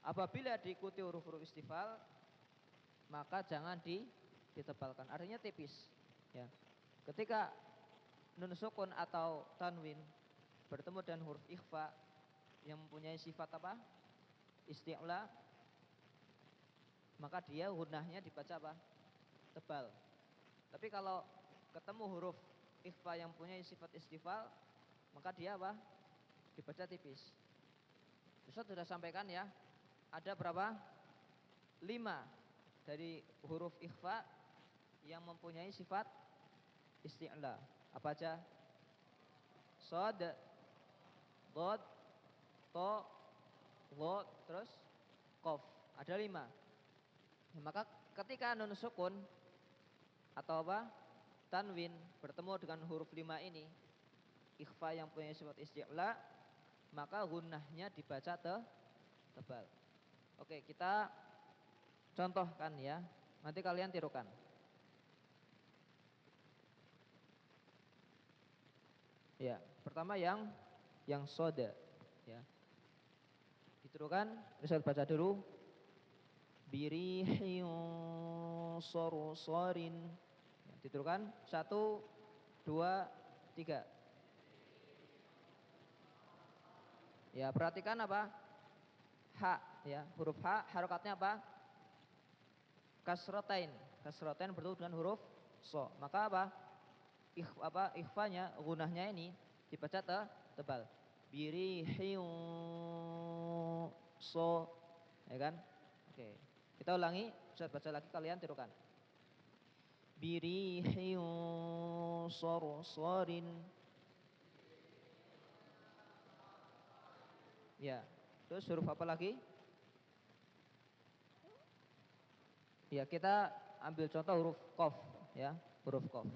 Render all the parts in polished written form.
Apabila diikuti huruf-huruf istifal, maka jangan ditebalkan. Artinya tipis. Ya. Ketika nun sukun atau tanwin bertemu dengan huruf ikhfa yang mempunyai sifat apa? Isti'la, maka dia gunnahnya dibaca apa? Tebal. Tapi kalau ketemu huruf ikhfa yang punya sifat istifal, maka dia apa? Dibaca tipis. Ustaz sudah sampaikan ya, ada berapa? 5 dari huruf ikhfa yang mempunyai sifat isti'la. Apa aja? Shad, dhad, ta, dha, terus qaf. Ada 5. Ya, maka ketika nun sukun atau apa? Tanwin bertemu dengan huruf 5 ini, ikhfa yang punya sifat isti'la, maka gunnahnya dibaca tebal. Oke, kita contohkan ya. Nanti kalian tirukan. Ya, pertama yang soda ya. Ditirukan, bisa baca dulu. Birihin sarsarin. Ya, ditirukan 1 2 3. Ya, perhatikan apa? Ha ya, huruf ha harokatnya apa? Kasrotain. Kasrotain bertemu dengan huruf so. Maka apa? Ikhfanya, gunahnya ini dibaca tebal. Birihin so, ya kan? Oke. Kita ulangi, saya baca lagi, kalian tirukan. Birihin sarsarin. Ya, terus huruf apa lagi? Ya, kita ambil contoh huruf qaf ya, huruf qaf.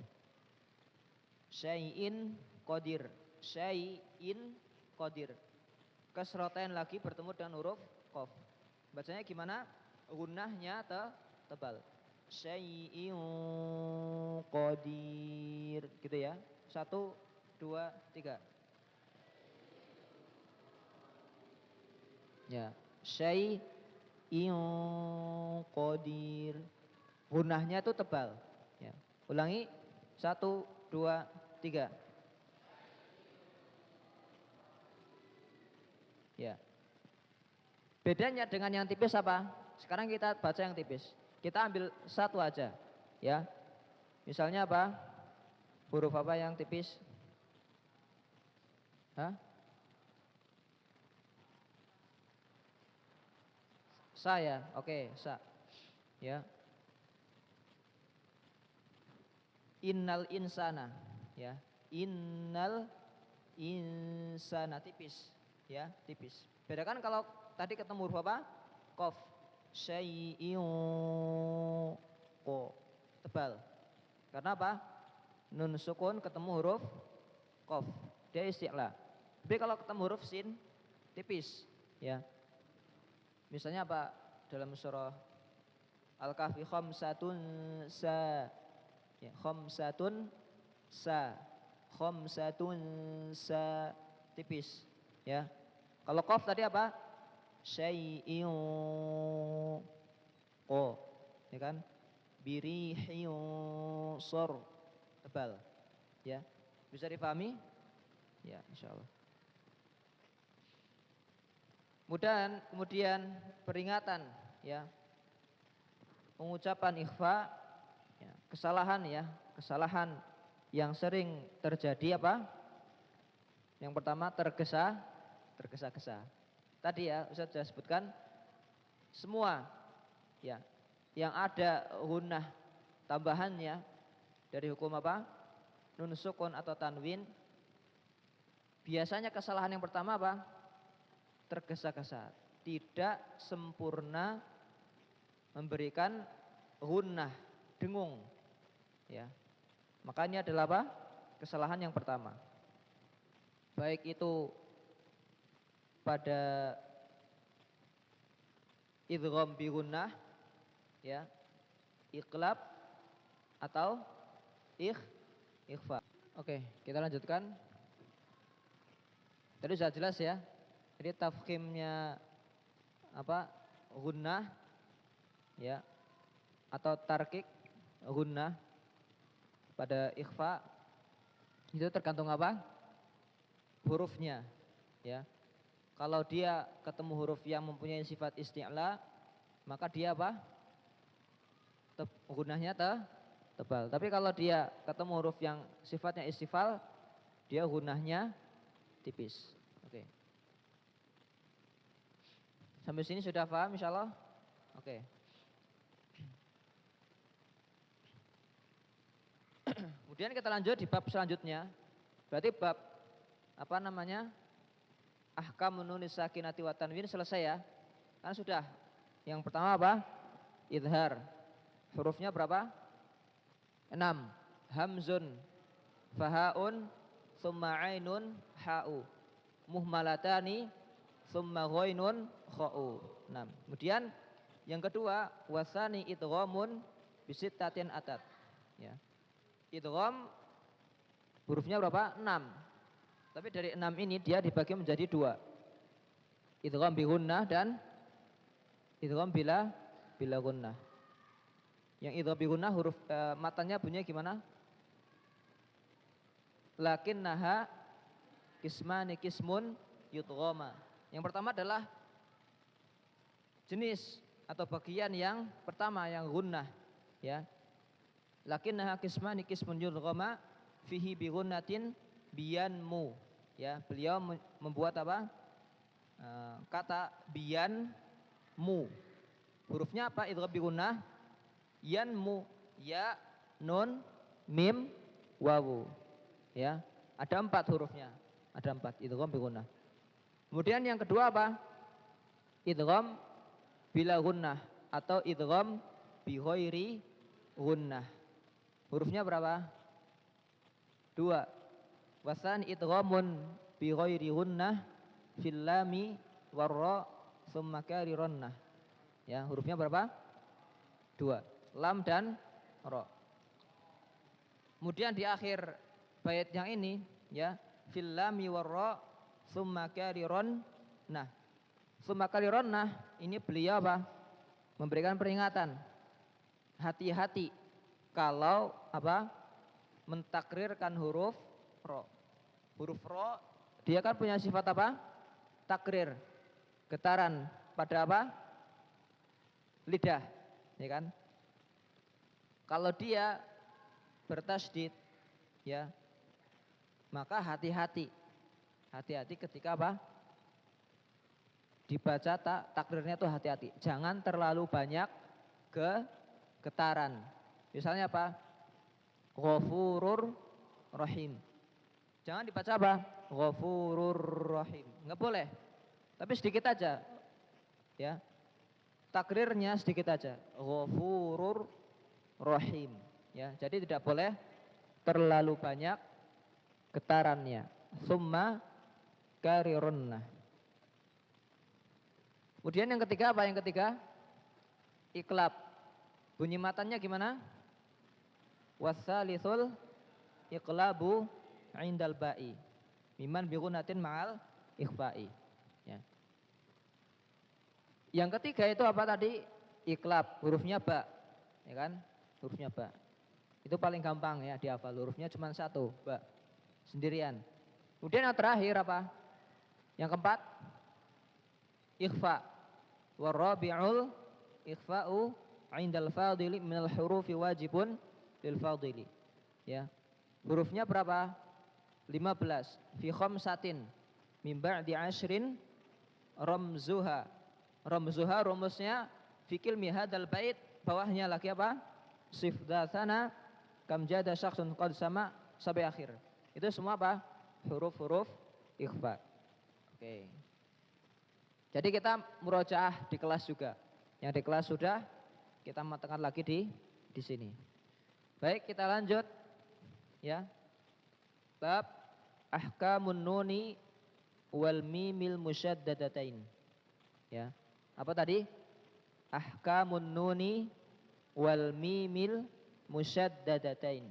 Syai'in qadir, syai'in qadir. Kasrotain lagi bertemu dengan huruf qaf. Bacanya gimana? Gunnahnya tebal. Syai'in qadir, gitu ya. 1 2 3. Ya, syai'in qadir. Gunnahnya itu tebal. Ya. Ulangi. 1 2 3. Ya. Bedanya dengan yang tipis apa? Sekarang kita baca yang tipis. Kita ambil satu aja, ya. Misalnya apa? Huruf apa yang tipis? Hah? Sa ya, oke, sa. Ya. Innal insana, ya. Innal insana, tipis, ya, tipis. Bedakan kalau tadi ketemu huruf apa? Qaf. Syai'in ko, tebal. Karena apa? Nun sukun ketemu huruf qaf, dia isti'la. Tapi kalau ketemu huruf sin, tipis, ya. Misalnya apa? Dalam surah Al-Kahfi, khamsatun sa, ya, khamsatun sa, khamsatun sa, tipis, ya. Kalau qaf tadi apa? Syai'in ko, ya kan? Birihin sor, tebal, ya. Bisa dipahami? Ya, insyaallah. Kemudian peringatan, ya. Pengucapan ikhfa, ya, kesalahan yang sering terjadi apa? Yang pertama tergesa-gesa. Tadi ya Ustaz sudah sebutkan semua, ya, yang ada gunnah tambahannya dari hukum apa? Nun sukun atau tanwin. Biasanya kesalahan yang pertama apa? Tergesa-gesa, tidak sempurna memberikan gunnah, dengung, ya. Makanya adalah apa? Kesalahan yang pertama. Baik itu pada idgham bi gunnah, ya, iqlab atau ikhfa. Oke, kita lanjutkan. Tadi sudah jelas ya. Jadi tafkhimnya apa? gunnah ya atau tarkik gunnah pada ikhfa itu tergantung apa? Hurufnya ya. Kalau dia ketemu huruf yang mempunyai sifat isti'la, maka dia apa? Gunnahnya tebal. Tapi kalau dia ketemu huruf yang sifatnya istifal, dia gunnahnya tipis. Oke. Sampai sini sudah paham insyaallah? Oke. Kemudian kita lanjut di bab selanjutnya. Berarti bab apa namanya? Ahkamun nunis sakinati wa tanwin selesai ya. Kan sudah. Yang pertama apa? Idhar. Hurufnya berapa? 6. Hamzun, fahaun, summa ainun, ha'u. Muhmalatani, summa ghainun, kha'u. 6. Kemudian yang kedua, wasani idghamun bisittatin atat. Ya. Idgham hurufnya berapa? 6. Tapi dari 6 ini dia dibagi menjadi 2. Idgham bi gunnah dan idgham bila gunnah. Yang idgham bi gunnah huruf matanya bunyinya gimana? Lakinnaha kismani kismun yudghama. Yang pertama adalah jenis atau bagian yang pertama yang gunnah ya. Lakinnaha kismani kismun yudghama fihi bi gunnatin biyanmu ya. Beliau membuat apa? Kata biyanmu. Hurufnya apa? Idgham bi gunnah. Yanmu, ya, nun, mim, wawu. Ya, ada 4 hurufnya. Ada 4 idgham bi gunnah. Kemudian yang kedua apa? Idgham bila gunnah atau idgham bi ghairi gunnah. Hurufnya berapa? 2. Wasan idghamun bi ghairi gunnah fil lami warra tsumma karirannah. Ya, hurufnya berapa? 2. Lam dan ro. Kemudian di akhir bait yang ini ya, fil lami warra tsumma karirannah. Tsumma karirannah ini beliau apa? Memberikan peringatan. Hati-hati kalau apa? Mentakrirkan huruf ro. Huruf ro dia kan punya sifat apa? Takrir. Getaran pada apa? Lidah, ya kan? Kalau dia bertasydid ya, maka hati-hati. Hati-hati ketika apa? Dibaca takrirnya tuh hati-hati. Jangan terlalu banyak getaran. Misalnya apa? Ghafurur rahim. Jangan dibaca apa? Ghafurur rahim. Enggak boleh. Tapi sedikit aja. Ya. Takrirnya sedikit aja. Ghafurur rahim. Ya, jadi tidak boleh terlalu banyak getarannya. Summa karirunna. Kemudian yang ketiga apa? Yang ketiga iklab. Bunyi matanya gimana? Wassalithul iqlabu indal ba'i miman bi gunatin ma'al ikhfa'i ya. Yang ketiga itu apa tadi? Iklab, hurufnya ba. Ya kan? Hurufnya ba. Itu paling gampang ya dihafal, hurufnya cuma 1, ba. Sendirian. Kemudian yang terakhir apa? Yang keempat ikhfa. Warabi'ul ikhfa'u indal fadili minal hurufi wajibun lil fadili. Ya. Hurufnya berapa? 15. Fi khamsatin min ba'di 'ashrin ramzuha. Ramzuha rumusnya fikil mihadal bait, bawahnya lagi apa? Sifdatana kam jada syakhsun qad sama sampai akhir. Itu semua apa? Huruf-huruf ikhfa. Oke. Jadi kita murojaah di kelas juga. Yang di kelas sudah kita matangkan lagi di sini. Baik, kita lanjut ya. Bab ahkamun nuni wal mimil musyaddadatain. Ya. Apa tadi? Ahkamun nuni wal mimil musyaddadatain.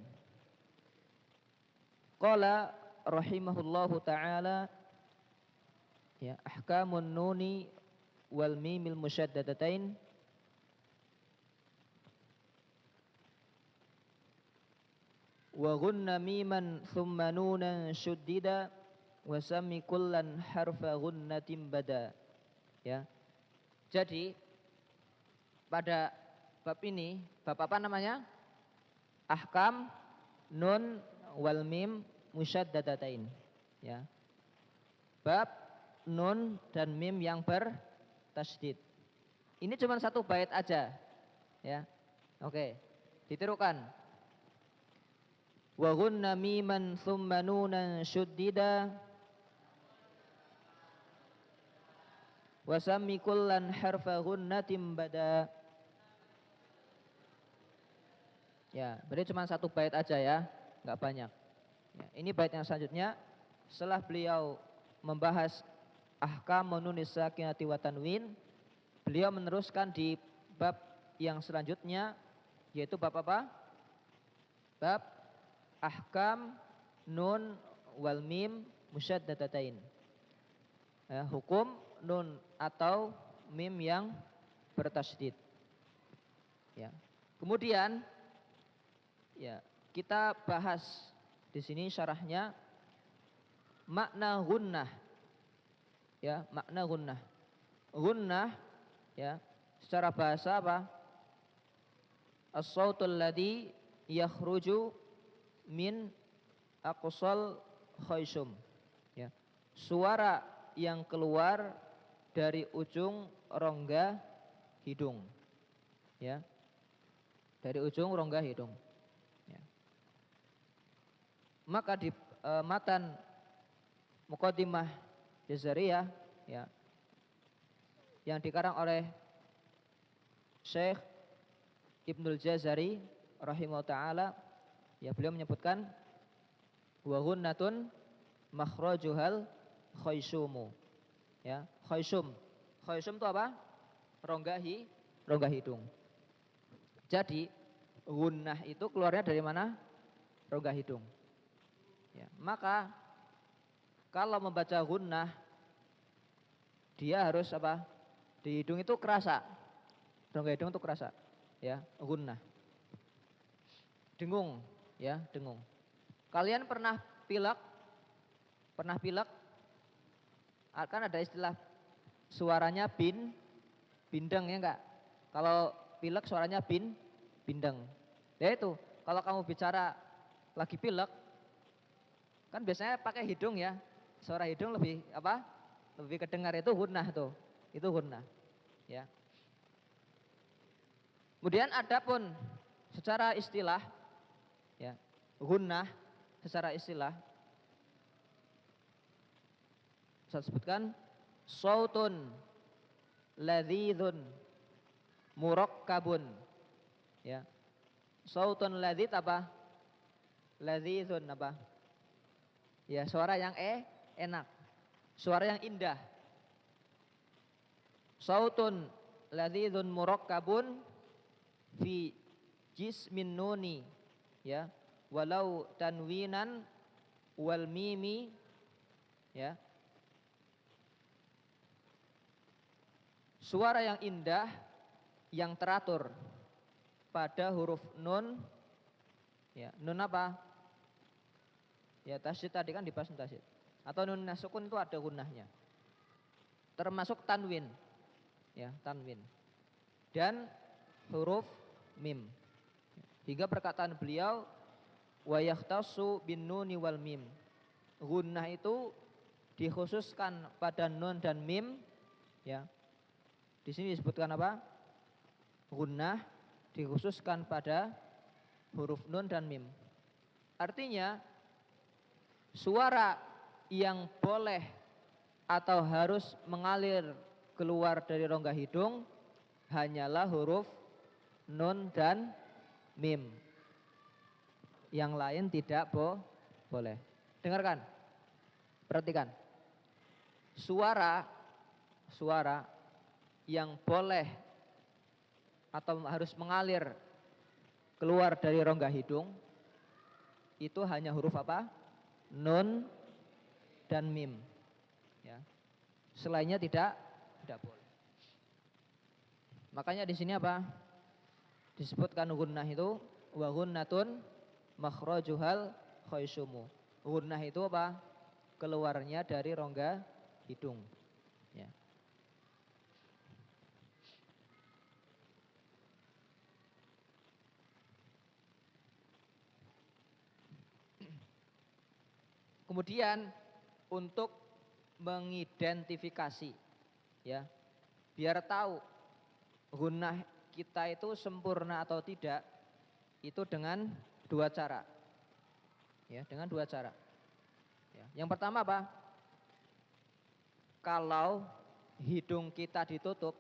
Qala rahimahullahu taala ya, ahkamun nuni wal mimil musyaddadatain wa ghunna miman thumma nunan syuddida wa sami kullan harfa ghunnatin bada. Ya. Jadi pada bab ini, bab apa namanya? Ahkam nun wal mim musyaddadatain. Ya. Bab nun dan mim yang bertasydid. Ini cuma satu bait aja. Ya. Oke. Ditirukan. Wa ghunna miman thumma nunan syuddida wa sammi kullan harfa ghunnatin bada. Ya, berarti cuma satu bait aja ya, enggak banyak. Ya, ini bait yang selanjutnya setelah beliau membahas ahkam nunis sakinati wa tanwin, beliau meneruskan di bab yang selanjutnya yaitu bab apa? Bab ahkam nun wal mim musyaddadatain. Ya, hukum nun atau mim yang bertasydid. Ya. Kemudian ya, kita bahas di sini syarahnya makna gunnah. Ya, makna gunnah. Gunnah ya, secara bahasa apa? As-sautul ladzi yakhruju min aqsal khayshum. Ya. Suara yang keluar dari ujung rongga hidung. Ya. Dari ujung rongga hidung. Ya. Maka di matan Muqaddimah Jazariyah ya, yang dikarang oleh Syekh Ibnul Jazari rahimahullah ta'ala, ya, beliau menyebutkan wa ghunnatun makhrajuhal khaysumu. Ya, khaysum. Khaysum itu apa? Rongga hidung. Jadi gunnah itu keluarnya dari mana? Rongga hidung. Ya, maka kalau membaca gunnah dia harus apa? Di hidung itu kerasa. Rongga hidung itu kerasa. Ya, gunnah. Dengung, ya, dengung. Kalian pernah pilek? Pernah pilek? Kan ada istilah suaranya bindeng ya enggak? Kalau pilek suaranya bindeng. Ya itu, kalau kamu bicara lagi pilek kan biasanya pakai hidung ya. Suara hidung lebih apa? Lebih kedengar, itu gunnah tuh. Itu gunnah. Ya. Kemudian adapun secara istilah ya, gunnah secara istilah saya sebutkan sautun ladzidun murakkabun. Ya. Sautun ladzid apa? Ladzidun apa? Ya, suara yang enak. Suara yang indah. Sautun ladzidun murakkabun fi jismin nuni. Ya, walau tanwinan wal mimi. Ya. Suara yang indah yang teratur pada huruf nun. Ya, nun apa? Ya, tasydid tadi kan dibahas tasydid. Atau nun nasukun itu ada gunnahnya. Termasuk tanwin. Ya, tanwin. Dan huruf mim. Hingga perkataan beliau wa yahtassu bin nuni wal mim. Gunnah itu dikhususkan pada nun dan mim, ya. Di sini disebutkan apa? Gunnah dikhususkan pada huruf nun dan mim. Artinya suara yang boleh atau harus mengalir keluar dari rongga hidung hanyalah huruf nun dan mim. Yang lain tidak boleh. Dengarkan. Perhatikan. Suara yang boleh atau harus mengalir keluar dari rongga hidung itu hanya huruf apa? Nun dan mim. Ya. Selainnya tidak boleh. Makanya di sini apa? Disebutkan gunnah itu wa gunnatun makhrajuhal khaysumu. Gunnah itu apa? Keluarnya dari rongga hidung. Ya. Kemudian untuk mengidentifikasi, ya, biar tahu gunnah kita itu sempurna atau tidak, itu dengan dua cara, ya, dengan dua cara. Ya. Yang pertama apa? Kalau hidung kita ditutup,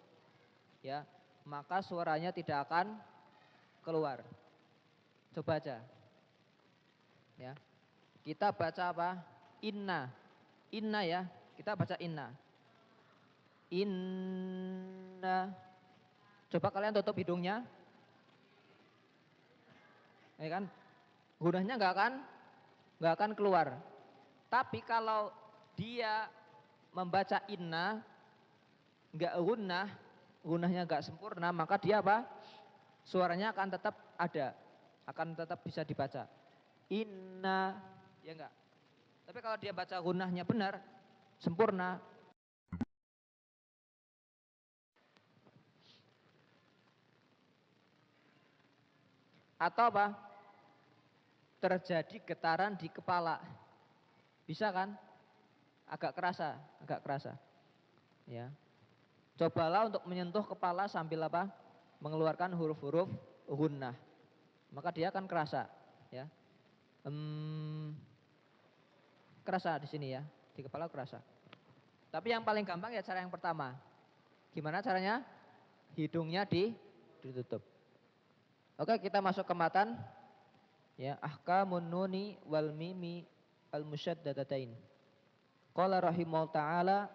ya, maka suaranya tidak akan keluar. Coba aja, ya. Kita baca apa? Inna. Inna ya. Kita baca inna. Inna. Coba kalian tutup hidungnya. Ya kan? Gunnahnya nggak akan keluar. Tapi kalau dia membaca inna nggak gunnahnya nggak sempurna, maka dia apa? Suaranya akan tetap ada, akan tetap bisa dibaca. Inna. Ya enggak. Tapi kalau dia baca gunnahnya benar, sempurna. Atau apa? Terjadi getaran di kepala. Bisa kan? Agak kerasa. Ya. Cobalah untuk menyentuh kepala sambil apa? Mengeluarkan huruf-huruf gunnah. Maka dia akan kerasa, ya. Kerasa di sini ya, di kepala kerasa. Tapi yang paling gampang ya cara yang pertama. Gimana caranya? Hidungnya ditutup. Oke, kita masuk ke matan. Ya, ahkamun nuni wal mimi al musyaddadatain. Qala rahimahullah ta'ala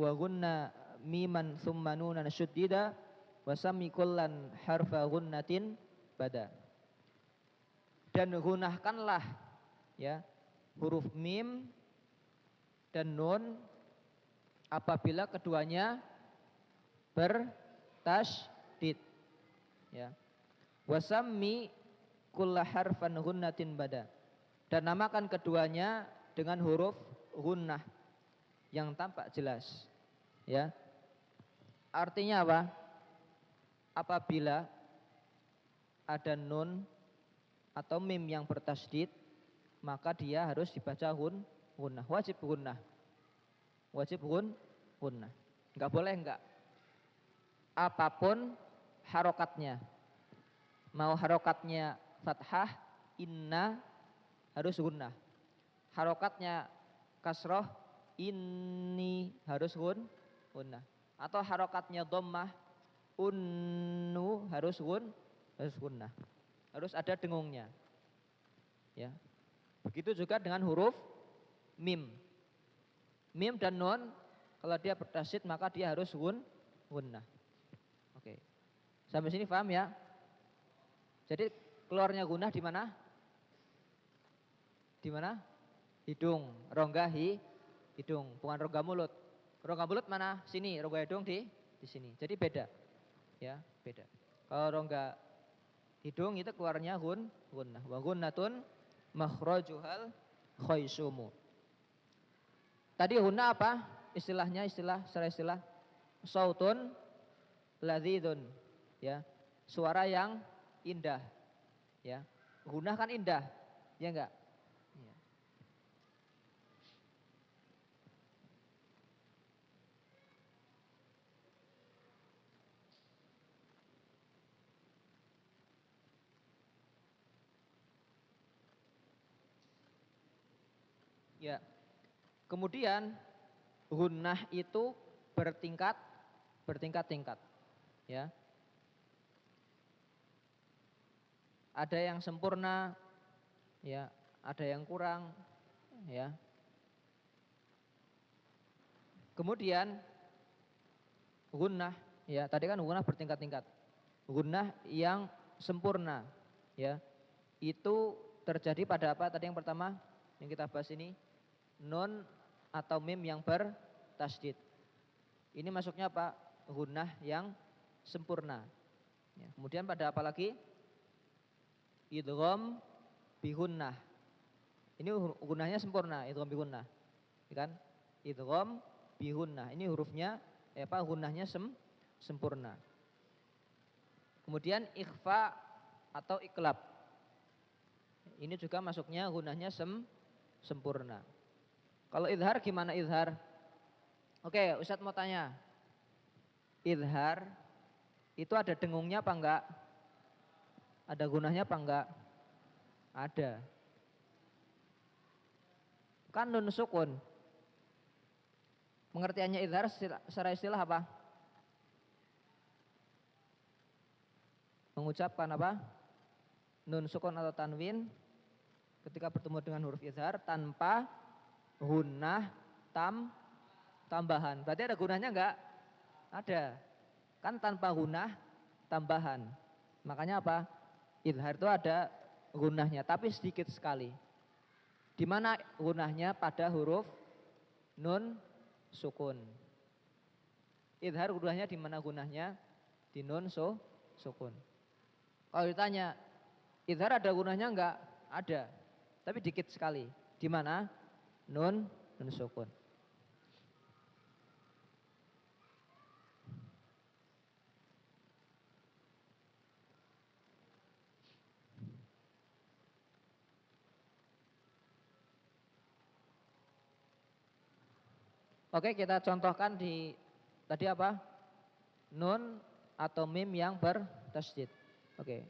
wa gunna miman thumma nunan syuddida wa sami kullan harfa gunnatin bada. Dan gunnahkanlah, ya, huruf mim dan nun apabila keduanya bertasydid, ya. Wasammi kulla harfan gunnatin bada. Dan namakan keduanya dengan huruf gunnah yang tampak jelas, ya. Artinya apa? Apabila ada nun atau mim yang bertasydid, maka dia harus dibaca gunnah, wajib gunnah. Wajib gunnah. Enggak boleh enggak. Apapun harokatnya. Mau harokatnya fathah, inna, harus gunnah. Harokatnya kasroh, inni, harus gunnah. Atau harokatnya dhammah, unnu, harus gunnah. Harus ada dengungnya, ya. Begitu juga dengan huruf mim. Mim dan nun kalau dia bertasydid maka dia harus gunnah. Oke. Sampai sini paham ya? Jadi keluarnya gunnah di mana? Di mana? Hidung, rongga hidung, bukan rongga mulut. Rongga mulut mana? Sini, rongga hidung di sini. Jadi beda. Ya, beda. Kalau rongga hidung itu keluarnya gunnah. Wa gunnatun makhrajuhal khaysumu. Tadi gunnah apa? Istilahnya istilah sautun ladzidun, ya. Suara yang indah, ya. Gunnah kan indah, ya enggak? Ya. Kemudian gunnah itu bertingkat-tingkat, ya. Ada yang sempurna, ya, ada yang kurang, ya. Kemudian gunnah, ya, tadi kan gunnah bertingkat-tingkat. Gunnah yang sempurna, ya, itu terjadi pada apa tadi yang pertama yang kita bahas ini? Nun atau mim yang bertasydid. Ini masuknya apa? Gunnah yang sempurna. Ya, kemudian pada apa lagi? Idgham bihunnah. Ini gunnahnya sempurna, idgham bihunnah. Ya kan? Idgham bihunnah. Ini hurufnya gunnahnya sempurna. Kemudian ikhfa atau iklab. Ini juga masuknya gunnahnya sempurna. Kalau idhar gimana idhar? Oke, Ustadz mau tanya. Idhar itu ada dengungnya apa enggak? Ada gunnahnya apa enggak? Ada. Kan nun sukun. Pengertiannya idhar secara istilah apa? Mengucapkan apa? Nun sukun atau tanwin ketika bertemu dengan huruf idhar tanpa gunnah tambahan. Berarti ada gunanya enggak? Ada. Kan tanpa gunnah tambahan. Makanya apa? Idhar itu ada gunnahnya tapi sedikit sekali. Di mana gunnahnya? Pada huruf nun sukun. Idhar gunnahnya di mana gunnahnya? Di nun sukun. Kalau ditanya, idhar ada gunnahnya enggak? Ada. Tapi dikit sekali. Di mana? Nun sukun. Oke, kita contohkan di tadi apa? Nun atau mim yang bertasydid. Oke.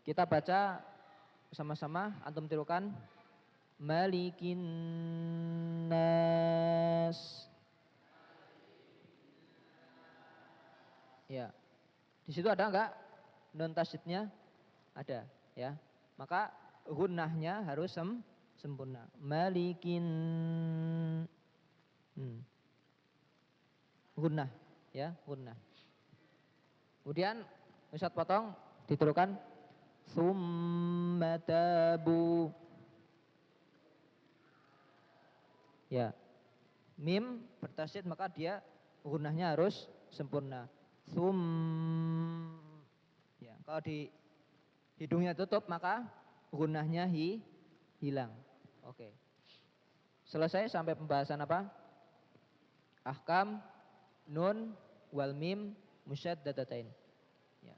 Kita baca sama-sama, antum tirukan. Malikin nas. Ya. Di situ ada enggak nun tasydidnya? Ada, ya. Maka gunnahnya harus sempurna. Malikin gunnah, ya, gunnah. Kemudian Ustadz potong, diturukan summa tabu. Ya. Mim bertasydid maka dia gunnahnya harus sempurna. Ya, kalau di hidungnya tutup maka gunnahnya hilang. Oke. Selesai sampai pembahasan apa? Ahkam nun wal mim musyaddadatain. Ya.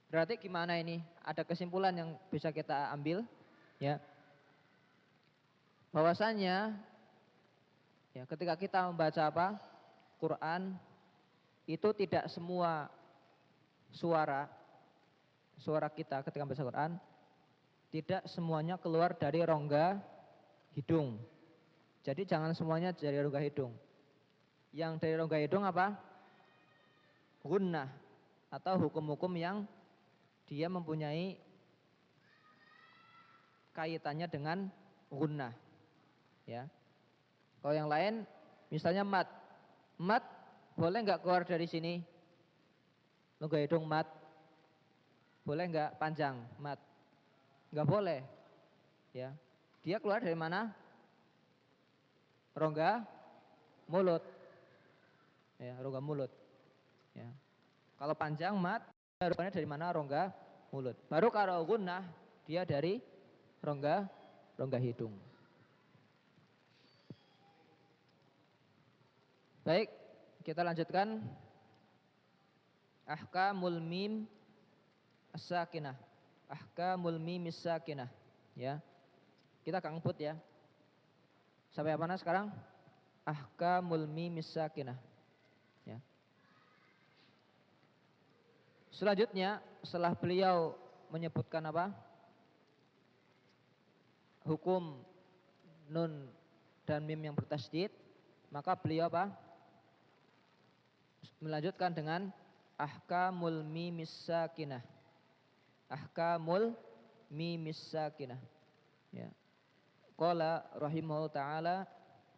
Berarti gimana ini? Ada kesimpulan yang bisa kita ambil, ya. Bahwasannya ya ketika kita membaca apa? Quran itu tidak semua suara kita ketika membaca Quran tidak semuanya keluar dari rongga hidung. Jadi jangan semuanya dari rongga hidung. Yang dari rongga hidung apa? Gunnah atau hukum-hukum yang dia mempunyai kaitannya dengan gunnah. Ya. Kalau yang lain misalnya mat. Mat boleh enggak keluar dari sini? Rongga hidung mat. Boleh enggak panjang mat? Enggak boleh. Ya. Dia keluar dari mana? Rongga mulut. Ya, rongga mulut. Ya. Kalau panjang mat, rupanya dari mana? Rongga mulut. Baru kalau gunnah dia dari rongga hidung. Baik, kita lanjutkan. Ahkamul mim as-sakinah. Ahkamul mim as-sakinah. Ya. Kita kangput ya. Sampai apa sekarang? Ahkamul mim as-sakinah. Ya. Selanjutnya setelah beliau menyebutkan apa? Hukum nun dan mim yang bertasydid, maka beliau apa? Melanjutkan dengan ahkamul mim as-sakinah. Ahkamul mim as-sakinah. Ya. Qala rahimahullah ta'ala,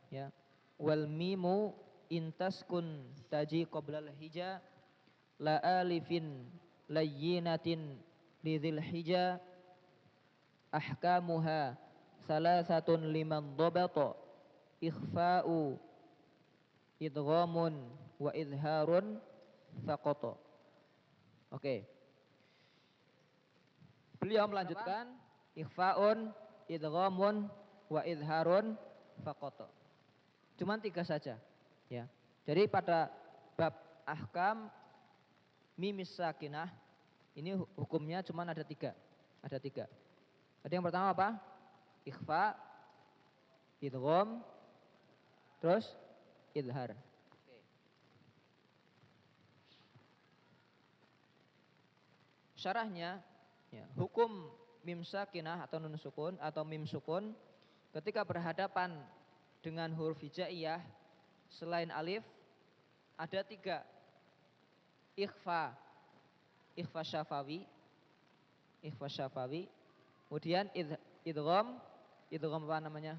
ya, wal mimu intaskun taji qoblal hija la alifin layyinatin lidhil hija ahkamuha salasatun liman dhabata ikhfa'u idghamun wa idharun faqata. Oke. Beliau melanjutkan ikhfaun, idghamun, wa idharun, faqata. Cuman 3 saja, ya. Jadi pada bab ahkam mimis sakinah ini hukumnya cuman ada 3. Ada 3. Jadi yang pertama apa? Ikhfa, idgham, terus idhar. Syarahnya, ya, hukum mim sakinah atau nun sukun atau mim sukun ketika berhadapan dengan huruf hijaiyah selain alif ada 3. Ikhfa, ikhfa syafawi, ikhfa syafawi. Kemudian idgham, idgham apa namanya?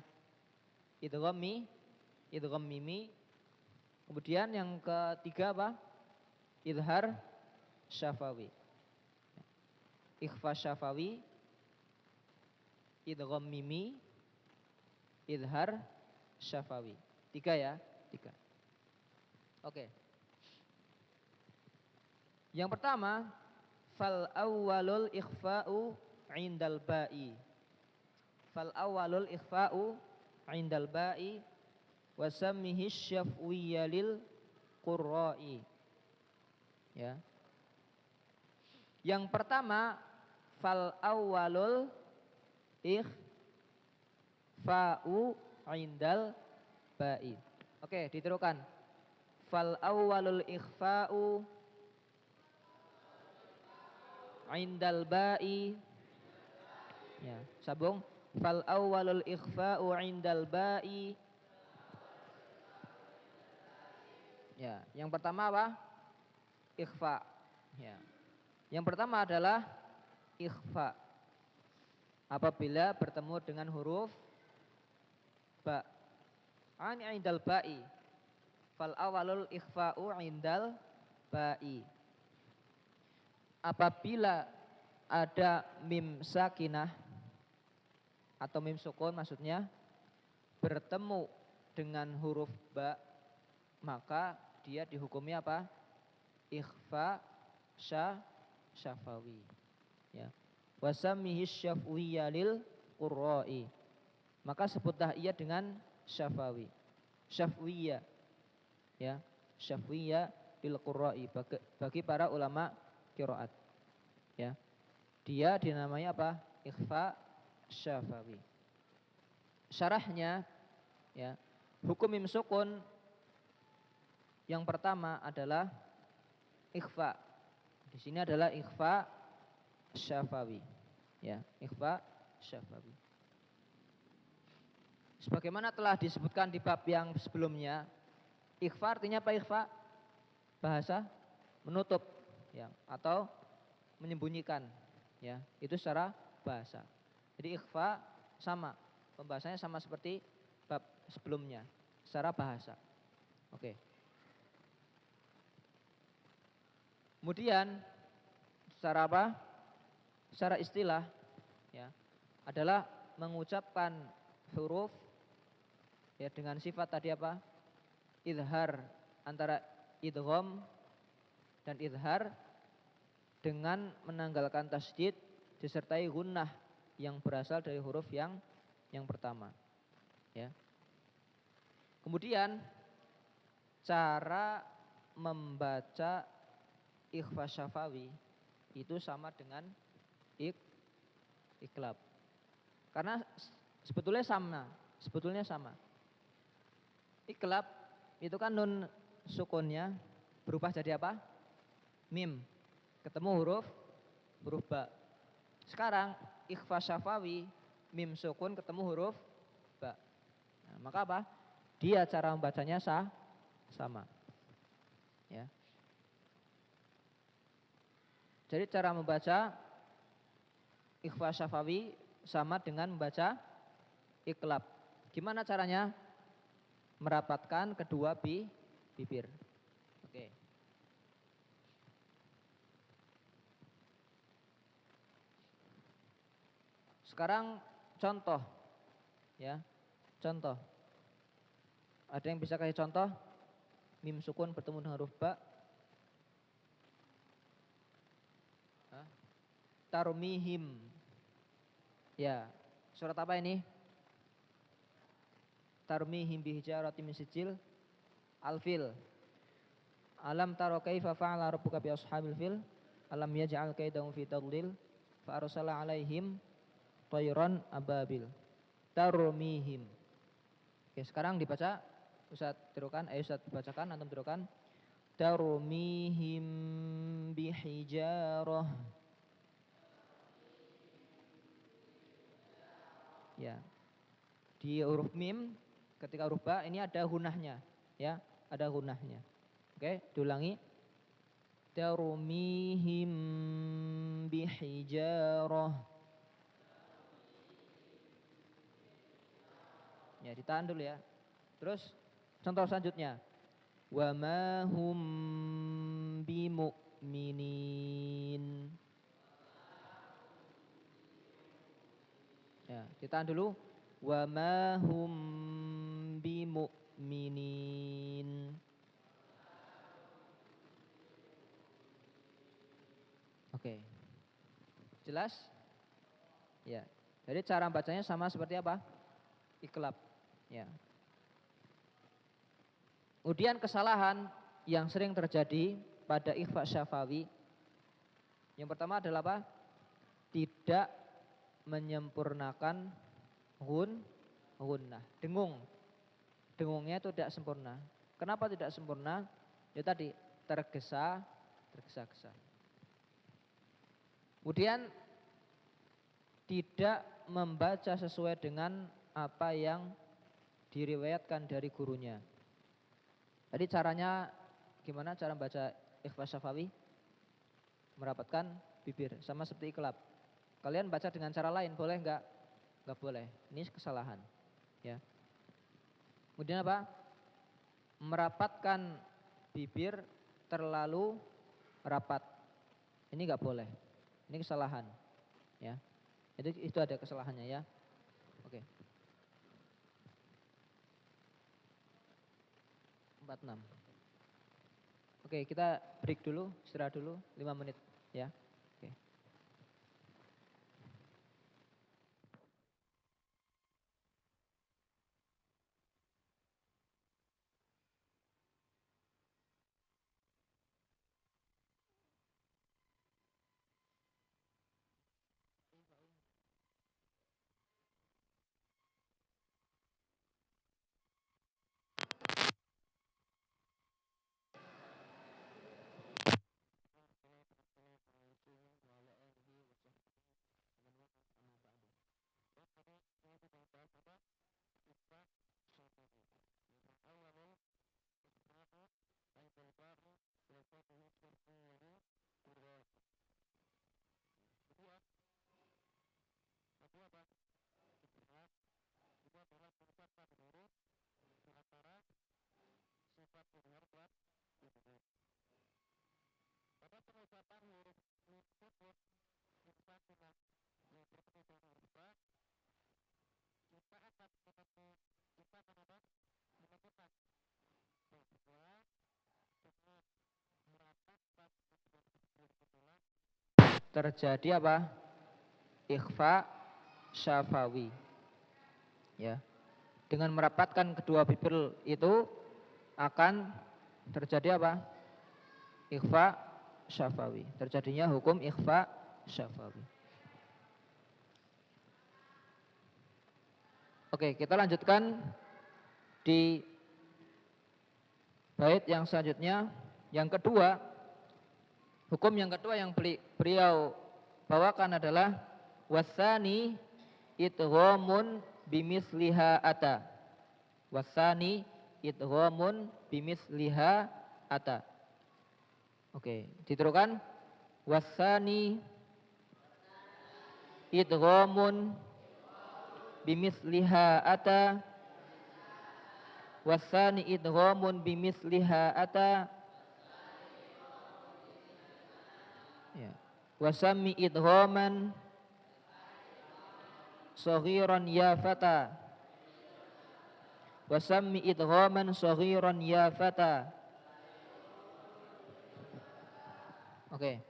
Idgham mimi. Kemudian yang ketiga apa? Idhar syafawi. Ikhfa syafawi, idgham mimi, idhar syafawi. 3 ya, 3. Oke. Yang pertama, fal awwalul ikhfa'u indal ba'i. Fal awwalul ikhfa'u indal ba'i wa sammihi syafwiyya lil qurra'i. Ya. Yang pertama, fal awwalul ikhfa'u indal ba'i. Oke, ditirukan. Fal awwalul ikhfa'u indal ba'i. Ya, sambung. Fal awwalul ikhfa'u indal ba'i. Ya, yang pertama apa? Ikhfa. Ya. Yang pertama adalah ikhfa. Apabila bertemu dengan huruf ba. Ani indal ba'i. Fal awwalul ikhfa'u indal ba'i. Apabila ada mim sakinah atau mim sukun maksudnya bertemu dengan huruf ba, maka dia dihukumi apa? Ikhfa syafawi. Ya. Wasammihi syafwiyya lil qurra'i. Maka sebutlah ia dengan syafawi. Syafwiyya. Ya, syafwiyya lil qurra'i bagi para ulama qiraat. Ya. Dia dinamai apa? Ikhfa syafawi. Syarahnya, ya, hukum mim sukun yang pertama adalah ikhfa. Di sini adalah ikhfa syafawi. Ya, ikhfa syafawi. Sebagaimana telah disebutkan di bab yang sebelumnya, ikhfa artinya apa ikhfa? Bahasa menutup, ya, atau menyembunyikan, ya. Itu secara bahasa. Jadi ikhfa sama, pembahasannya sama seperti bab sebelumnya, secara bahasa. Oke. Kemudian secara apa? Secara istilah, ya, adalah mengucapkan huruf, ya, dengan sifat tadi apa? Idhar, antara idgham dan idhar dengan menanggalkan tasydid disertai gunnah yang berasal dari huruf yang pertama, ya. Kemudian cara membaca ikhfa syafawi itu sama dengan iklab. Karena sebetulnya sama. Iklab itu kan nun sukunnya berubah jadi apa? Mim. Ketemu huruf ba. Sekarang ikhfa syafawi mim sukun ketemu huruf ba. Nah, maka apa? Dia cara membacanya sama. Ya. Jadi cara membaca ikhfa syafawi sama dengan membaca iklab. Gimana caranya? Merapatkan kedua bibir. Oke. Sekarang contoh, ya, contoh. Ada yang bisa kasih contoh? Mim sukun bertemu dengan huruf ba. tarmihim. Ya, surat apa ini? Tarmihim bihijaratin min sijil al-fil. Alam taro kaifa fa'ala rabbuka bi ashabil fil? Alam yaj'al kaidahum fi tadlil? Fa arsala 'alaihim tayran ababil. Tarmihim. Oke, sekarang dibaca. Ustaz tirukan, Ustaz bacakan, antum tirukan. Tarmihim bihijarah. Ya. Di huruf mim ketika huruf ba ini ada hunahnya, ya, ada hunahnya. Oke, diulangi. Tarmihim bihijarah. Ya, ditahan dulu ya. Terus contoh selanjutnya. Wa ma hum bimu'minin. Ya, ditahan dulu. Wa ma hum bimu'minin. Oke. Jelas? Ya. Jadi cara bacanya sama seperti apa? Iklab. Ya. Kemudian kesalahan yang sering terjadi pada ikhfa syafawi. Yang pertama adalah apa? Tidak menyempurnakan gunnah. Dengung. Dengungnya itu tidak sempurna. Kenapa tidak sempurna? Ya tadi tergesa-gesa. Kemudian tidak membaca sesuai dengan apa yang diriwayatkan dari gurunya. Jadi caranya gimana cara membaca ikhfa syafawi? Merapatkan bibir, sama seperti iklab. Kalian baca dengan cara lain, boleh enggak? Enggak boleh, ini kesalahan. Ya. Kemudian apa? Merapatkan bibir terlalu rapat. Ini enggak boleh, ini kesalahan. Ya. Itu ada kesalahannya ya. Oke. 46. Oke, kita break dulu, istirahat dulu 5 menit ya. Oke. Terjadi apa? Ikhfa syafawi. Ya. Dengan merapatkan kedua bibir itu akan terjadi apa? Ikhfa syafawi. Terjadinya hukum ikhfa syafawi. Oke, kita lanjutkan di bait yang selanjutnya. Yang kedua, hukum yang kedua yang beliau bawakan adalah wasani idghamun bimisliha ata. Wasani idghamun bimisliha ata. Oke, diterukan. Wasani idghamun bimisliha ata. Wasani idghamun bimisliha ata. Ya. Wasami idghaman saghiran ya fata. Wasami idghaman saghiran ya fata. Oke.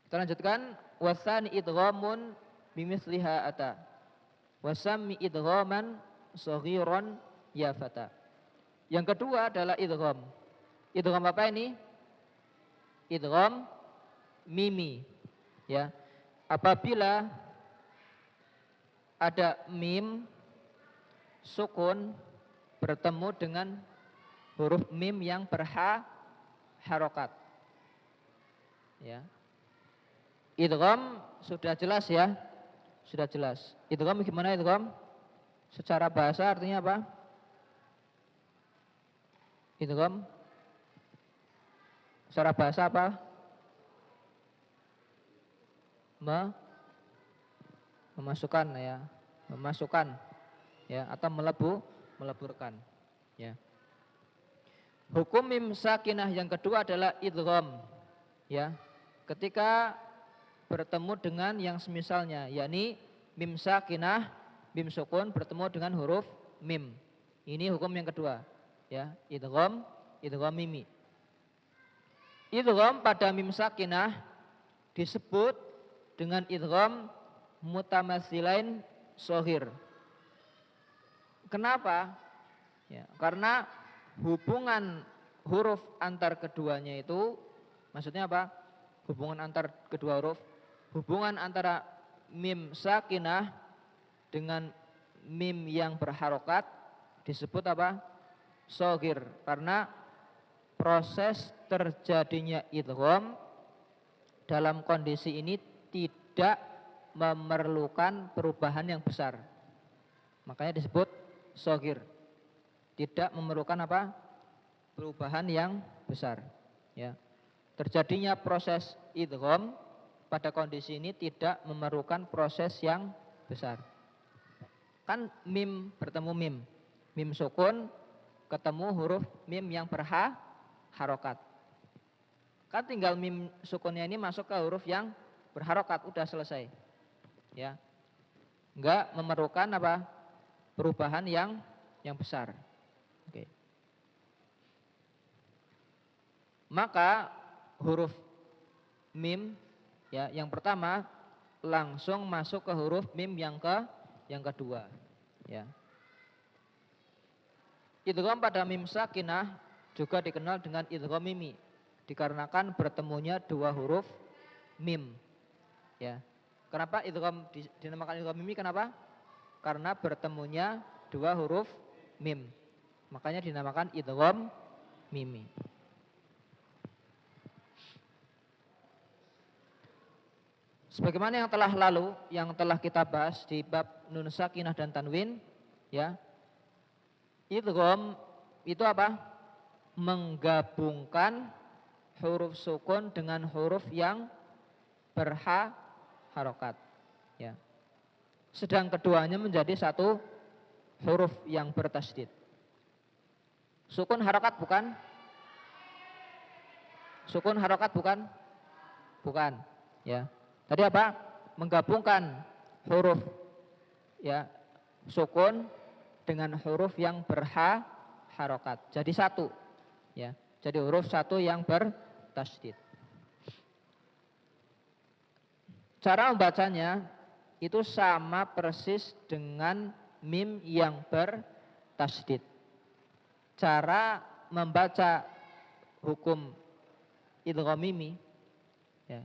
Kita lanjutkan. Wasani idghamun bimithliha ata. Wasami idghaman saghiran ya fata. Yang kedua adalah idgham. Idgham apa ini? Idgham mimi. Ya. Apabila ada mim sukun bertemu dengan huruf mim yang harokat. Ya. Idgham sudah jelas ya. Sudah jelas. Idgham gimana idgham? Secara bahasa artinya apa? Idgham secara bahasa apa? Memasukkan ya, memasukkan ya, atau meleburkan ya. Hukum mim sakinah yang kedua adalah idgham ya. Ketika bertemu dengan yang semisalnya, yakni mim sakinah, mim sukun bertemu dengan huruf mim. Ini hukum yang kedua ya, idgham mimi. Idgham pada mim sakinah disebut dengan idgham mutamatsilain shaghir. Kenapa? Ya, karena hubungan huruf antar keduanya itu, maksudnya apa? Hubungan antar kedua huruf, hubungan antara mim sakinah dengan mim yang berharokat disebut apa? Shaghir. Karena proses terjadinya idgham dalam kondisi ini tidak memerlukan perubahan yang besar. Makanya disebut shaghir. Tidak memerlukan apa? Perubahan yang besar. Ya. Terjadinya proses idgham pada kondisi ini tidak memerlukan proses yang besar. Kan mim bertemu mim. Mim sukun ketemu huruf mim yang berharokat. Kan tinggal mim sukunnya ini masuk ke huruf yang berharokat, udah selesai. Ya. Enggak memerlukan apa? Perubahan yang besar. Oke. Maka huruf mim ya, yang pertama langsung masuk ke huruf mim yang kedua, ya. Idgham pada mim sakinah juga dikenal dengan idgham mimi, dikarenakan bertemunya dua huruf mim. Ya. Kenapa idgham dinamakan idgham mimi? Kenapa? Karena bertemunya dua huruf mim. Makanya dinamakan idgham mimi. Sebagaimana yang telah lalu, yang telah kita bahas di bab nun sakinah dan tanwin, ya. Idgham itu apa? Menggabungkan huruf sukun dengan huruf yang berharokat, ya. Sedang keduanya menjadi satu huruf yang bertasydid. Sukun harokat bukan? Sukun harokat bukan? Bukan, ya. Tadi apa? Menggabungkan huruf ya sukun dengan huruf yang berharokat. Jadi satu, ya. Jadi huruf satu yang bertasydid. Cara membacanya itu sama persis dengan mim yang bertasydid. Cara membaca hukum idgham mimi, ya,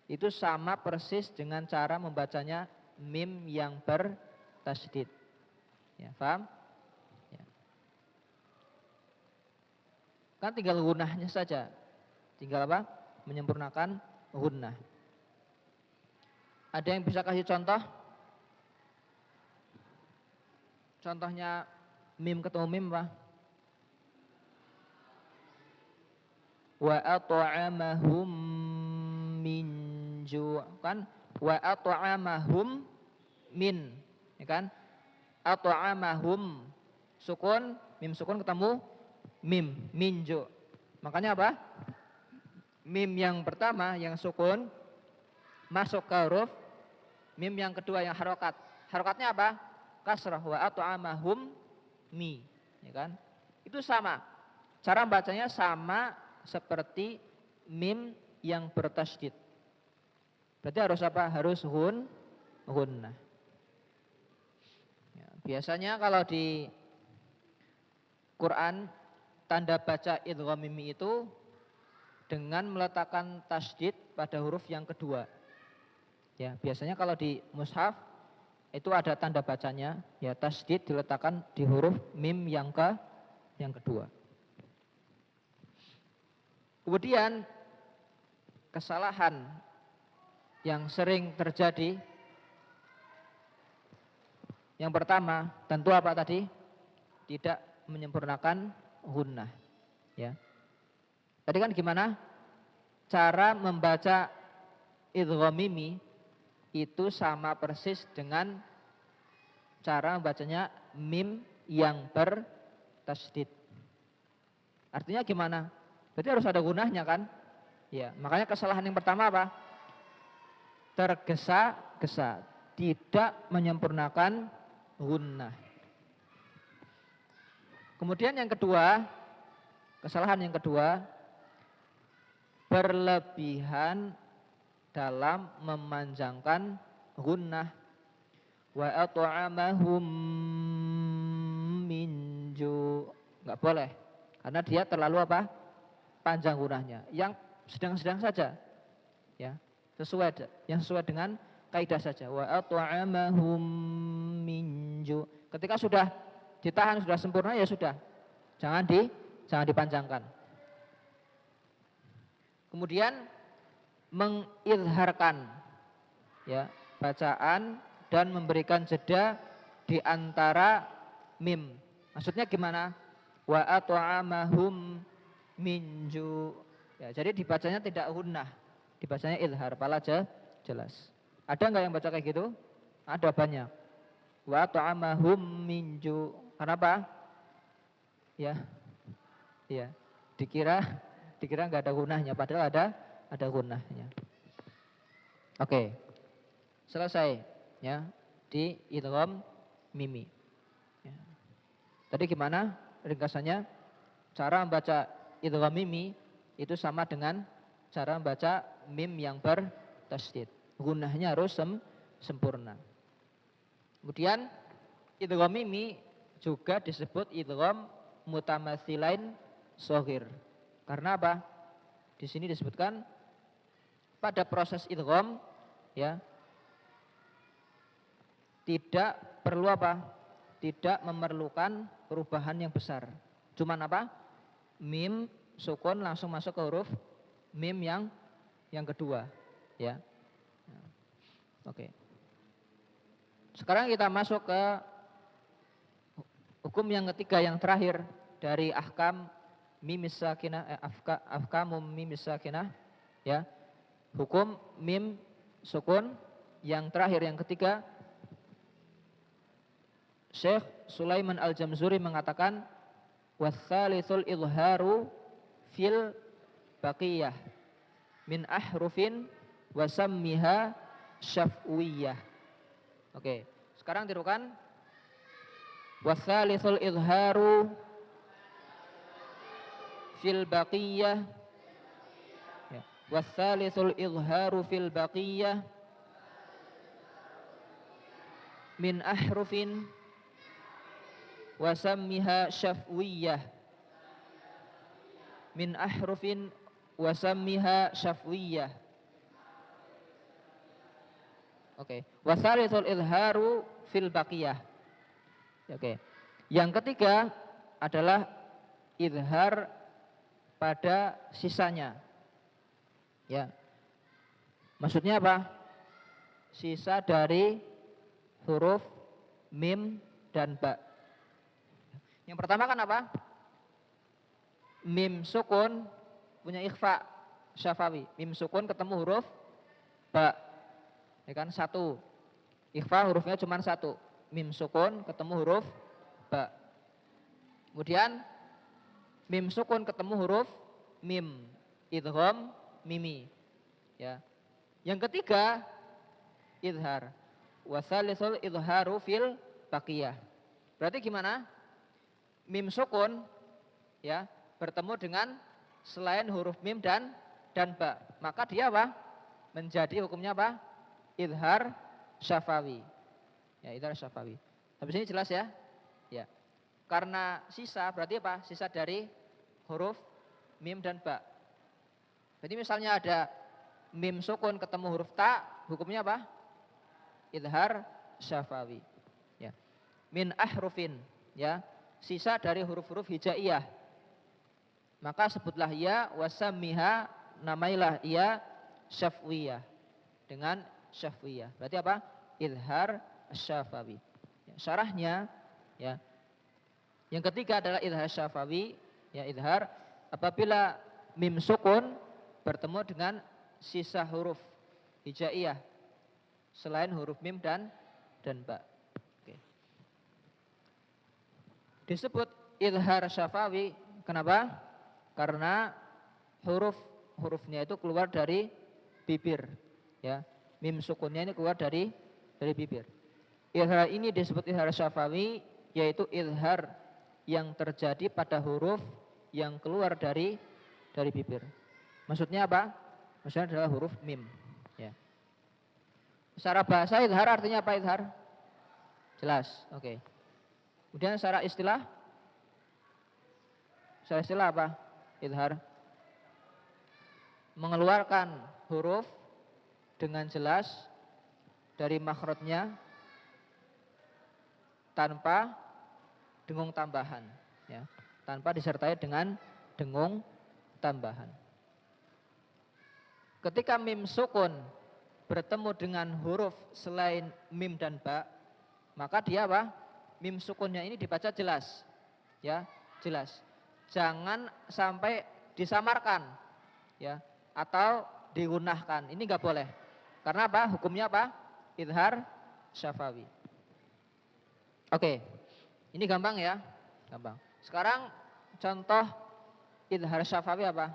itu sama persis dengan cara membacanya mim yang bertasydid. Ya, paham? Ya. Kan tinggal gunnahnya saja. Tinggal apa? Menyempurnakan gunnah. Ada yang bisa kasih contoh? Contohnya mim ketemu mim apa? Wa at'amahum min ju', kan? Wa at'amahum min, ya kan? At'amahum sukun, mim sukun ketemu mim, min ju'. Makanya apa? Mim yang pertama yang sukun masuk ke huruf mim yang kedua yang harokat. Harokatnya apa? Kasrah. Wa at'amahum mi, ya kan? Itu sama. Cara bacanya sama seperti mim yang bertasydid. Berarti harus apa? Harus gunnah. Ya, biasanya kalau di Quran tanda baca idgham mimi itu dengan meletakkan tasydid pada huruf yang kedua. Ya, biasanya kalau di mushaf itu ada tanda bacanya, ya tasydid diletakkan di huruf mim yang kedua. Kemudian kesalahan yang sering terjadi, yang pertama tentu apa tadi? Tidak menyempurnakan gunnah. Ya. Tadi kan gimana? Cara membaca idgham mimi itu sama persis dengan cara membacanya mim yang bertasydid. Artinya gimana? Berarti harus ada gunnahnya kan? Ya, makanya kesalahan yang pertama apa? Tergesa-gesa, tidak menyempurnakan gunnah. Kemudian yang kedua, kesalahan yang kedua, berlebihan dalam memanjangkan gunnah. Wa at'amahum min ju'. Enggak boleh. Karena dia terlalu apa? Panjang gunnahnya. Yang sedang-sedang saja. Ya, sesuai dengan kaidah saja. Wa at'amahum min ju'. Ketika sudah ditahan, sudah sempurna ya sudah. Jangan dipanjangkan. Kemudian mengizharkan ya bacaan dan memberikan jeda di antara mim. Maksudnya gimana? Wa at'amahum minju. Ya, jadi dibacanya tidak gunnah, dibacanya izhar, pala jelas. Ada enggak yang baca kayak gitu? Ada banyak. Wa at'amahum minju. Kenapa? Ya. Iya. Dikira enggak ada gunnahnya, padahal ada gunnahnya. Oke. Selesai ya di idgham mimi. Ya. Tadi gimana ringkasannya? Cara membaca idgham mimi itu sama dengan cara membaca mim yang bertasydid. Gunnahnya harus sempurna. Kemudian idgham mimi juga disebut idgham mutamatsilain shaghir. Karena apa? Di sini disebutkan pada proses idgham ya tidak perlu apa? Tidak memerlukan perubahan yang besar. Cuman apa? Mim sukun langsung masuk ke huruf mim yang kedua, ya. Oke. Sekarang kita masuk ke hukum yang ketiga yang terakhir dari ahkam mimis sakinah, ahkamum mimis sakinah, ya. Hukum mim sukun yang terakhir yang ketiga, Syekh Sulaiman Al-Jamzuri mengatakan watsalitsul izharu fil baqiyah min ahrufin wasammiha syafwiyah. Oke, sekarang tirukan watsalitsul izharu fil baqiyah. Watsalitsul izharu fil baqiyah min ahrufin wasammiha syafwiyah. Min ahrufin wasammiha syafwiyah. Oke. Watsalitsul izharu fil baqiyah. Oke. Yang ketiga adalah izhar pada sisanya. Ya. Maksudnya apa? Sisa dari huruf mim dan ba. Yang pertama kan apa? Mim sukun punya ikhfa syafawi. Mim sukun ketemu huruf ba. Ya kan satu. Ikhfa hurufnya cuma satu. Mim sukun ketemu huruf ba. Kemudian mim sukun ketemu huruf mim. Idgham mimi. Ya. Yang ketiga izhar. Watsalitsul izharu fil baqiyah. Berarti gimana? Mim sukun ya bertemu dengan selain huruf mim dan ba. Maka dia apa? menjadi hukumnya apa? Idhar syafawi. Ya, idhar syafawi. Habis ini jelas ya? Ya. Karena sisa berarti apa? Sisa dari huruf mim dan ba. Jadi misalnya ada mim sukun ketemu huruf ta, hukumnya apa? Idhar syafawi. Ya. Min ahrufin, ya. Sisa dari huruf-huruf hijaiyah. Maka sebutlah ya wasammiha, namailah ya syafwiyah. Dengan syafwiyah. Berarti apa? Idhar syafawi. Ya, syarahnya, ya. Yang ketiga adalah idhar syafawi, ya idhar apabila mim sukun bertemu dengan sisa huruf hijaiyah selain huruf mim dan ba. Oke. Disebut idhar syafawi, kenapa? Karena hurufnya itu keluar dari bibir, ya. Mim sukunnya ini keluar dari bibir. Idhar ini disebut idhar syafawi, yaitu idhar yang terjadi pada huruf yang keluar dari bibir. Maksudnya apa? Maksudnya adalah huruf mim. Ya. Secara bahasa idhar artinya apa idhar? Jelas, oke. Kemudian secara istilah? Secara istilah apa? Idhar. Mengeluarkan huruf dengan jelas dari makhrajnya tanpa dengung tambahan, ya, tanpa disertai dengan dengung tambahan. Ketika mim sukun bertemu dengan huruf selain mim dan ba, maka dia apa? Mim sukunnya ini dibaca jelas, ya, jelas. Jangan sampai disamarkan, ya, atau digunahkan. Ini nggak boleh. Karena apa? Hukumnya apa? Idhar syafawi. Oke. Ini gampang ya, gampang. Sekarang contoh idhar syafawi apa?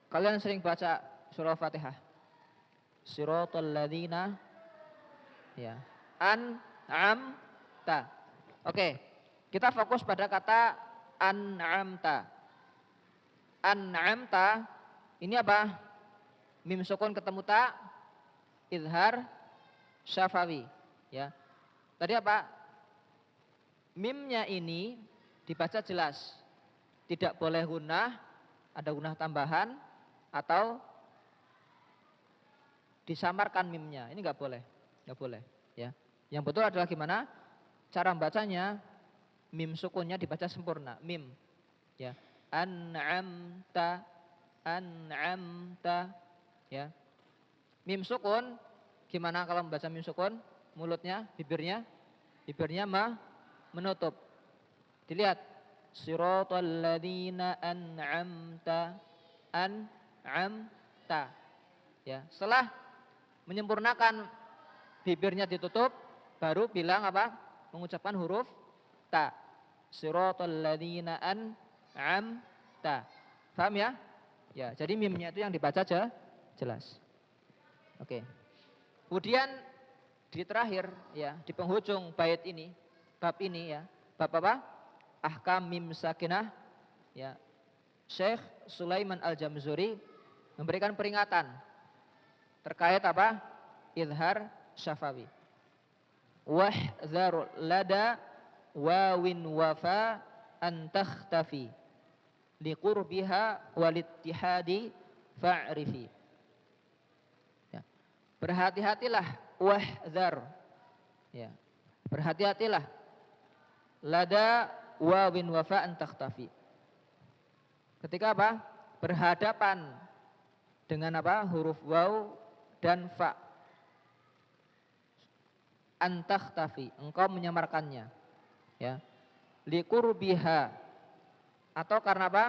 Kalian sering baca surah Fatihah. Siratal ladzina, ya, an'amta. Oke, kita fokus pada kata an'amta. An'amta ini apa? Mim sukun ketemu ta, idhar syafawi. Ya, tadi apa? Mimnya ini dibaca jelas, tidak boleh gunah, ada gunah tambahan atau disamarkan mimnya. Ini nggak boleh, nggak boleh. Ya, yang betul adalah gimana? Cara membacanya, mim sukunnya dibaca sempurna, mim. Ya, an'amta, an'amta. Ya, mim sukun. Gimana kalau membaca mim sukun? Mulutnya, bibirnya menutup. Dilihat. Siratal ladzina an'amta, an'amta. Ya, setelah menyempurnakan bibirnya ditutup, baru bilang apa? Mengucapkan huruf ta. Siratal ladzina an'amta. Paham ya? Ya, jadi mimnya itu yang dibaca aja jelas. Oke. Kemudian di terakhir, ya, di penghujung bait ini, bab ini, ya, bab apa? Ahkam mim sakinah, ya. Syekh Sulaiman Al-Jamzuri memberikan peringatan terkait apa? Idhar syafawi. Wahdhar lada wawin wafa an takhtafi liqurbiha walittihadi fa'rifi. Ya. Berhati-hatilah, wahdhar. Ya. Berhati-hatilah lada wawin wafa an takhtafi. Ketika apa? Berhadapan dengan apa? Huruf waw dan fa. An takhtafi, engkau menyamarkannya. Ya. Liqurbiha, atau karena apa?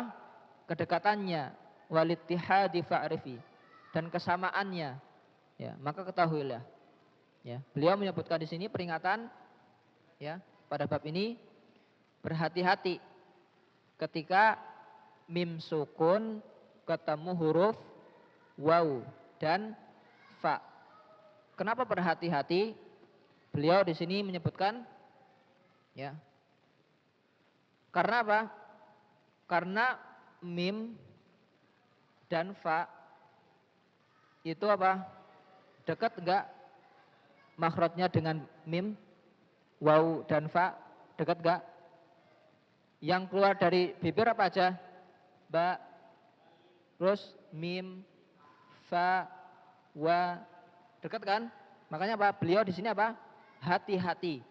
Kedekatannya, walittihadi fa'rifi, dan kesamaannya. Ya, maka ketahuilah. Ya, beliau menyebutkan di sini peringatan, ya, pada bab ini, berhati-hati ketika mim sukun ketemu huruf waw dan fa. Kenapa berhati-hati? Beliau di sini menyebutkan, ya, karena apa? Karena mim dan fa itu apa? Dekat enggak makhrajnya dengan mim, waw dan fa? Dekat enggak? Yang keluar dari bibir apa aja? Ba, terus mim, fa, wa, dekat kan? Makanya apa? Beliau di sini apa? Hati-hati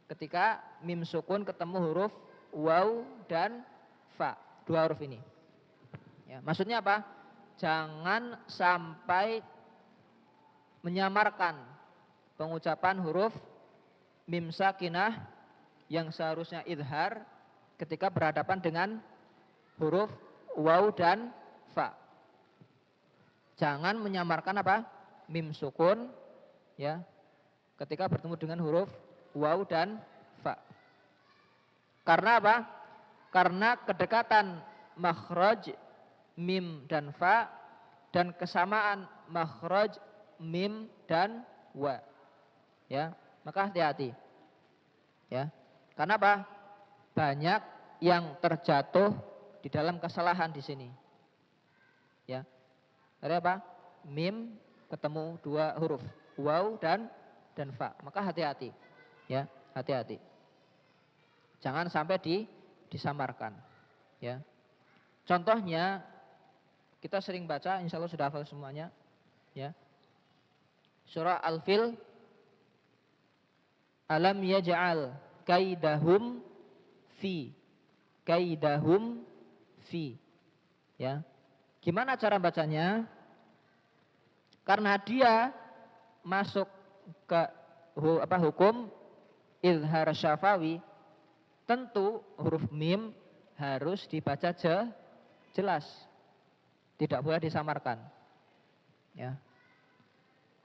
ketika mim sukun ketemu huruf waw dan fa, dua huruf ini. Ya, maksudnya apa? Jangan sampai menyamarkan pengucapan huruf mim sakinah yang seharusnya idhar ketika berhadapan dengan huruf waw dan fa. Jangan menyamarkan apa? Mim sukun ya ketika bertemu dengan huruf waw dan fa. Karena apa? Karena kedekatan makhraj mim dan fa dan kesamaan makhraj mim dan wa. Ya, maka hati-hati. Ya. Karena apa? Banyak yang terjatuh di dalam kesalahan di sini. Ya. Dari apa? Mim ketemu dua huruf, waw dan fa. Maka hati-hati. Ya, hati-hati. Jangan sampai disamarkan. Ya. Contohnya kita sering baca, insya Allah sudah hafal semuanya. Ya. Surah Al-Fil, alam yaj'al kaidahum fi, kaidahum fi. Ya. Gimana cara bacanya? Karena dia masuk ke hukum izhar syafawi, tentu huruf mim harus dibaca jelas. Tidak boleh disamarkan. Ya.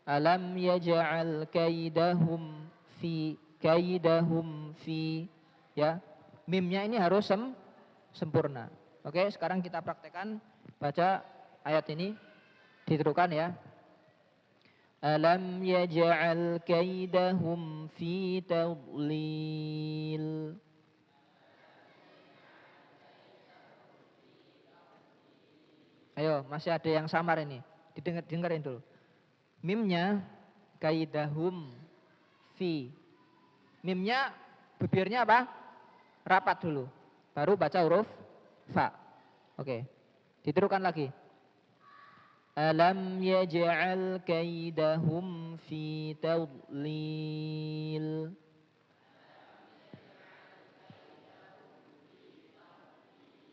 Alam yaj'al kaidahum fi, kaidahum fi. Ya. Mimnya ini harus sempurna. Oke, sekarang kita praktekkan baca ayat ini. Ditirukan ya. Alam yaj'al kaidahum fi tadlil. Ayo, masih ada yang samar ini. Dengerin dulu. Mimnya kaidahum fi. Mimnya bibirnya apa? Rapat dulu. Baru baca huruf fa. Oke. Ditirukan lagi. Alam yaj'al kaidahum fi tadlil.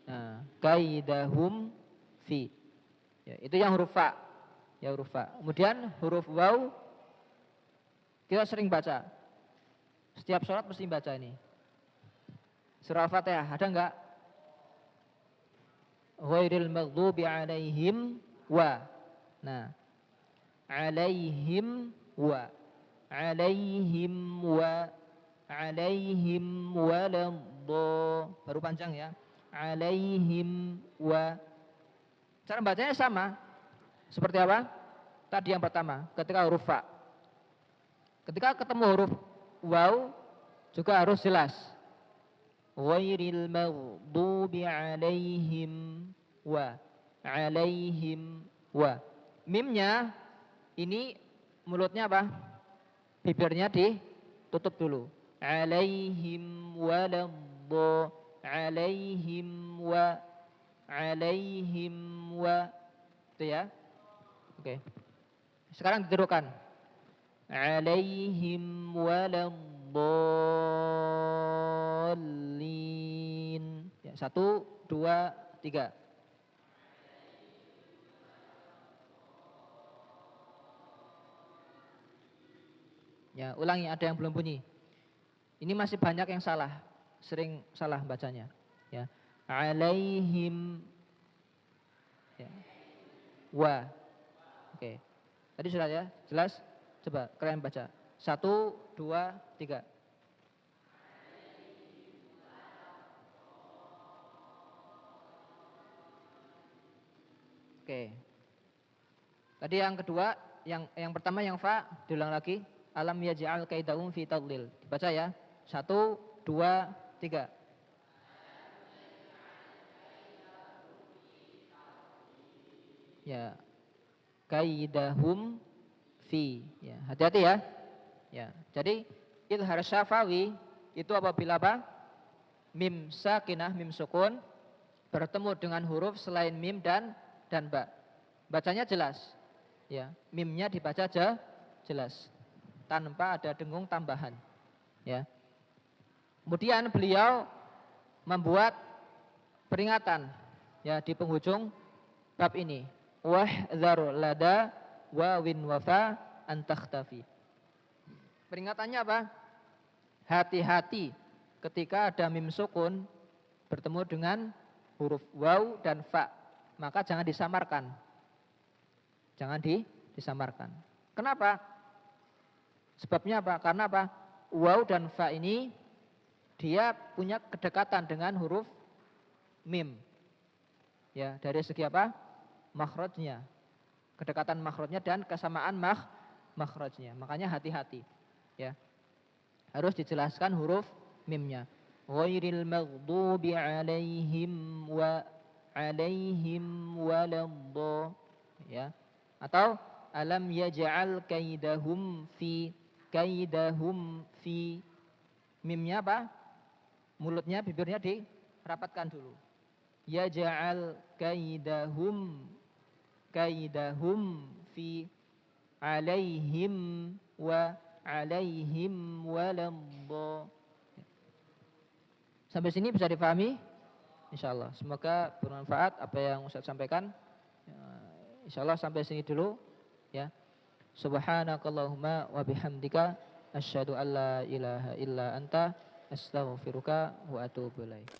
Nah, kaidahum fi. Ya, itu yang huruf fa. Ya, huruf fa. Kemudian huruf waw kita sering baca. Setiap sholat mesti baca ini. Surah Al-Fatihah ada enggak? Ghairil maghdubi alaihim wa. Nah, alaihim wa, alaihim wa, alaihim waladdo. Baru panjang ya. Alaihim wa. Cara bacanya sama. Seperti apa? Tadi yang pertama, ketika huruf fa. Ketika ketemu huruf waw juga harus jelas. Ghairil maghdubi alaihim wa, alaihim wa. Mimnya ini mulutnya apa? Bibirnya ditutup dulu. Alaihim waladdo, alaihim wa, alaihim wa. Itu ya. Oke. Sekarang ditirukan. Alaihim waladdallin. Ya, 1, 2, 3. Ya, ulangi, ada yang belum bunyi. Ini masih banyak yang salah, sering salah bacanya. Ya, alaihim ya. Wa. Oke. Tadi sudah ya, jelas? Coba kalian baca. 1, 2, 3. Oke. Tadi yang kedua, yang pertama yang fa, diulang lagi. Alam yaj'al kaidahum fi tadlil. Dibaca ya. 1, 2, 3. ya kaidahum fi. Ya, hati-hati ya. Ya, jadi idhar syafawi itu apabila apa? Mim sakinah, mim sukun bertemu dengan huruf selain mim dan ba. Bacanya jelas. Ya, mimnya dibaca jelas tanpa ada dengung tambahan. Ya. Kemudian beliau membuat peringatan ya di penghujung bab ini. Wahdhar lada wawin wafa antakhtafi. Peringatannya apa? Hati-hati ketika ada mim sukun bertemu dengan huruf waw dan fa, maka jangan disamarkan. Jangan disamarkan. Kenapa? Sebabnya apa? Karena apa? Waw dan fa ini dia punya kedekatan dengan huruf mim. Ya, dari segi apa? Makhrajnya. Kedekatan makhrajnya dan kesamaan makhrajnya. Makanya hati-hati. Ya. Harus dijelaskan huruf mimnya. Ghairil maghdubi alaihim waladhdallin. Ya. Atau alam yaj'al kaidahum fi. Mimnya apa? Mulutnya, bibirnya dirapatkan dulu. Yaj'al kaidahum fi alaihim waladhdallin. Sampai sini bisa dipahami? Insyaallah. Semoga bermanfaat apa yang Ustaz sampaikan. Insyaallah sampai sini dulu ya. Subhanakallahumma wa bihamdika asyhadu an la ilaha illa anta astaghfiruka wa atubu ilaik.